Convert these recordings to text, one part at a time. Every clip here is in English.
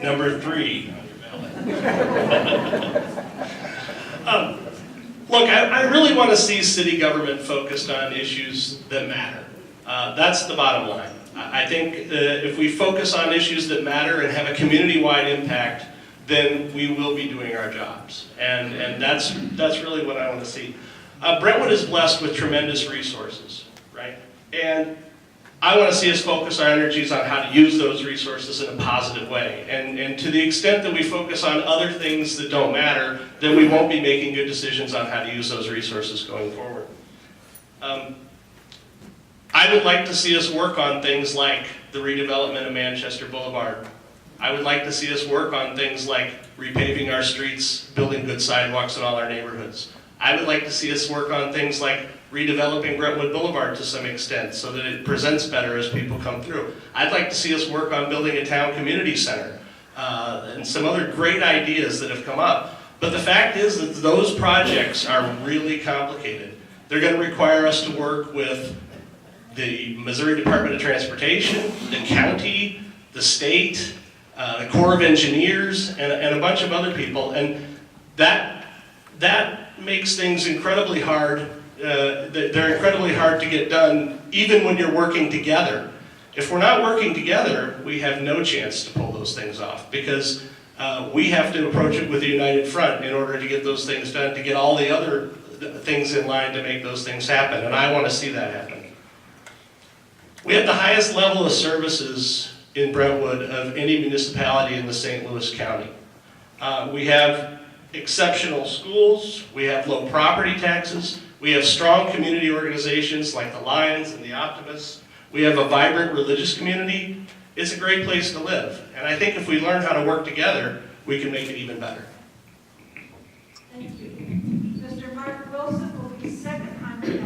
Number 3. Look, I really want to see city government focused on issues that matter. That's the bottom line. I think if we focus on issues that matter and have a community-wide impact, then we will be doing our jobs. And that's really what I want to see. Brentwood is blessed with tremendous resources, right? And I want to see us focus our energies on how to use those resources in a positive way. And to the extent that we focus on other things that don't matter, then we won't be making good decisions on how to use those resources going forward. I would like to see us work on things like the redevelopment of Manchester Boulevard. I would like to see us work on things like repaving our streets, building good sidewalks in all our neighborhoods. I would like to see us work on things like redeveloping Brentwood Boulevard to some extent so that it presents better as people come through. I'd like to see us work on building a town community center and some other great ideas that have come up. But the fact is that those projects are really complicated. They're going to require us to work with the Missouri Department of Transportation, the county, the state, the Corps of Engineers, and a bunch of other people. And that makes things incredibly hard. They're incredibly hard to get done, even when you're working together. If we're not working together, we have no chance to pull those things off, because we have to approach it with a united front in order to get those things done, to get all the other things in line to make those things happen, and I want to see that happen. We have the highest level of services in Brentwood of any municipality in the St. Louis County. We have exceptional schools, we have low property taxes, we have strong community organizations like the Lions and the Optimists, we have a vibrant religious community. It's a great place to live, and I think if we learn how to work together, we can make it even better. Thank you. Mr. Mark Wilson will be second on the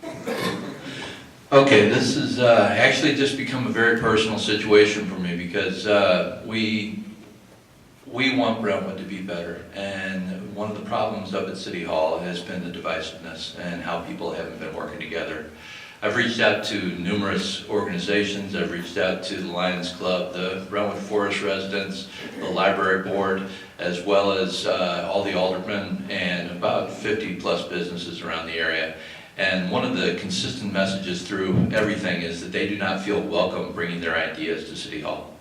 ballot. Okay, this has actually just become a very personal situation for me, because we want Brentwood to be better, and one of the problems up at City Hall has been the divisiveness and how people haven't been working together. I've reached out to numerous organizations. I've reached out to the Lions Club, the Brentwood Forest residents, the library board, as well as all the aldermen and about 50 plus businesses around the area. And one of the consistent messages through everything is that they do not feel welcome bringing their ideas to City Hall.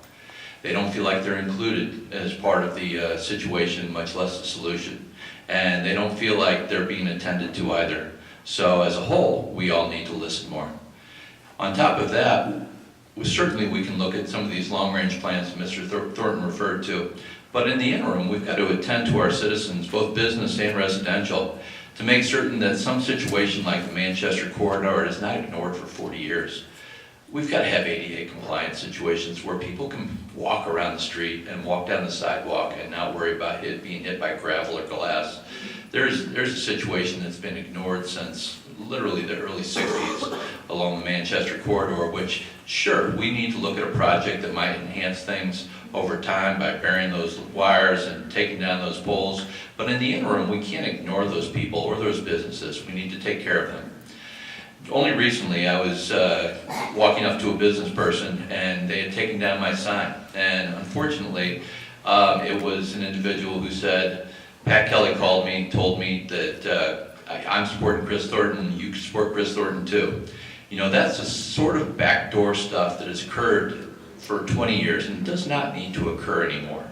They don't feel like they're included as part of the situation, much less the solution. And they don't feel like they're being attended to either. So as a whole, we all need to listen more. On top of that, certainly we can look at some of these long-range plans that Mr. Thornton referred to. But in the interim, we've got to attend to our citizens, both business and residential, to make certain that some situation like the Manchester corridor is not ignored for 40 years. We've got to have ADA compliant situations where people can walk around the street and walk down the sidewalk and not worry about being hit by gravel or glass. There's a situation that's been ignored since literally the early 60s along the Manchester corridor, which, sure, we need to look at a project that might enhance things over time by burying those wires and taking down those poles. But in the interim, we can't ignore those people or those businesses. We need to take care of them. Only recently, I was walking up to a business person, and they had taken down my sign. And unfortunately, it was an individual who said, Pat Kelly called me, told me that I'm supporting Chris Thornton, you can support Chris Thornton too. You know, that's the sort of backdoor stuff that has occurred for 20 years and does not need to occur anymore.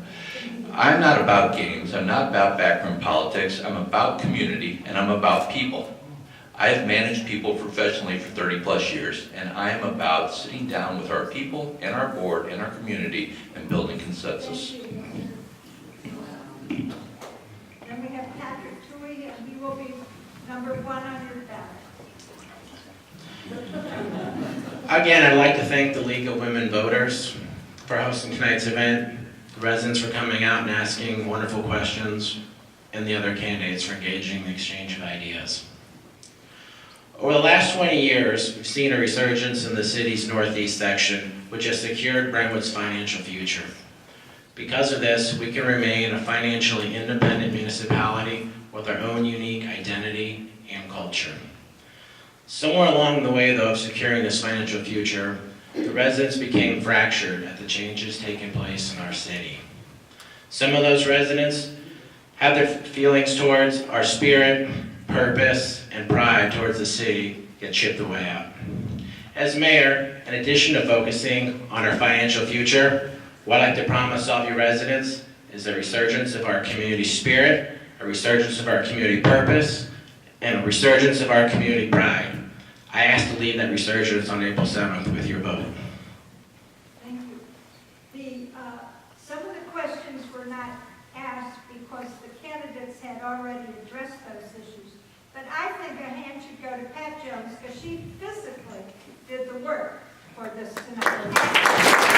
I'm not about games, I'm not about backroom politics, I'm about community, and I'm about people. I have managed people professionally for 30 plus years, and I am about sitting down with our people and our board and our community and building consensus. Then we have Patrick Toohey, and he will be number 1 on your ballot. Again, I'd like to thank the League of Women Voters for hosting tonight's event, the residents for coming out and asking wonderful questions, and the other candidates for engaging in the exchange of ideas. Over the last 20 years, we've seen a resurgence in the city's northeast section, which has secured Brentwood's financial future. Because of this, we can remain a financially independent municipality with our own unique identity and culture. Somewhere along the way, though, of securing this financial future, the residents became fractured at the changes taking place in our city. Some of those residents have their feelings towards our spirit, purpose, and pride towards the city get chipped away at. As mayor, in addition to focusing on our financial future, what I'd like to promise all of you residents is a resurgence of our community spirit, a resurgence of our community purpose, and a resurgence of our community pride. I ask to lead that resurgence on April 7th with your vote. Thank you. Some of the questions were not asked because the candidates had already addressed those issues. But I think a hand should go to Pat Jones because she physically did the work for this tonight.